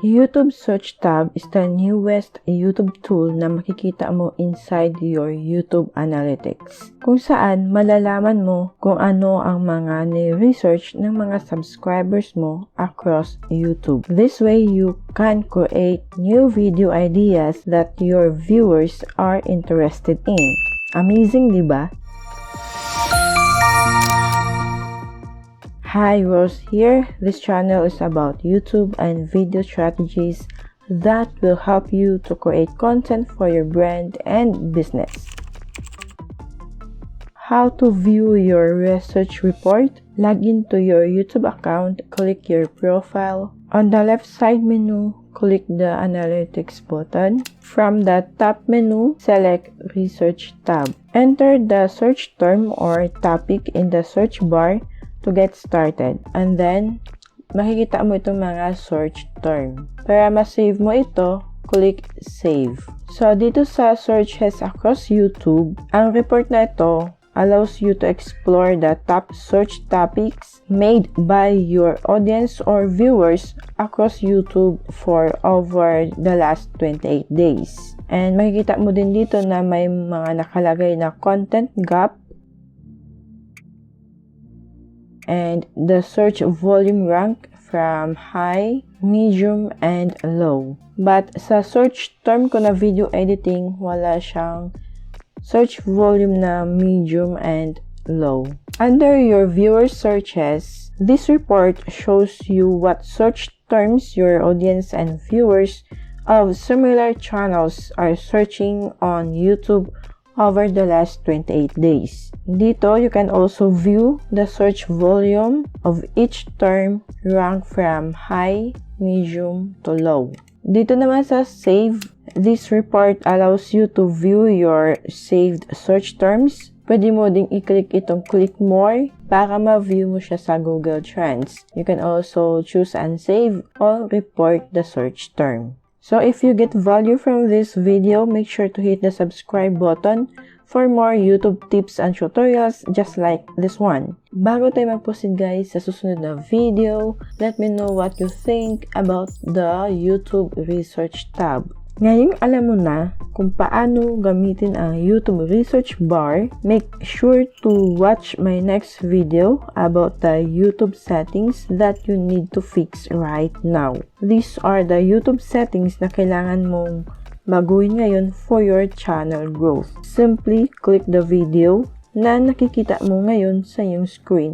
YouTube Search tab is the newest YouTube tool na makikita mo inside your YouTube Analytics, kung saan malalaman mo kung ano ang mga ni-research ng mga subscribers mo across YouTube. This way, you can create new video ideas that your viewers are interested in. Amazing, di ba? Hi, Rose here. This channel is about YouTube and video strategies that will help you to create content for your brand and business. How to view your research report? Log into your YouTube account, click your profile. On the left side menu, click the Analytics button. From the top menu, select Research tab. Enter the search term or topic in the search bar to get started. And then, makikita mo itong mga search term. Para ma-save mo ito, click Save. So, dito sa searches across YouTube, ang report na ito allows you to explore the top search topics made by your audience or viewers across YouTube for over the last 28 days. And makikita mo din dito na may mga nakalagay na content gap and the search volume rank from high, medium, and low. But sa search term ko na video editing, wala siyang search volume na medium and low. Under your viewer searches, this report shows you what search terms your audience and viewers of similar channels are searching on YouTube over the last 28 days. Dito, you can also view the search volume of each term ranked from high, medium to low. Dito naman sa Save, this report allows you to view your saved search terms. Pwede mo ding i-click itong click more para ma-view mo siya sa Google Trends. You can also choose and save or report the search term. So if you get value from this video, make sure to hit the subscribe button for more YouTube tips and tutorials just like this one. Bago tayo mag-proceed guys sa susunod na video, let me know what you think about the YouTube Research tab. Ngayong alam mo na kung paano gamitin ang YouTube Research bar, make sure to watch my next video about the YouTube settings that you need to fix right now. These are the YouTube settings na kailangan mong baguhin ngayon for your channel growth. Simply click the video na nakikita mo ngayon sa iyong screen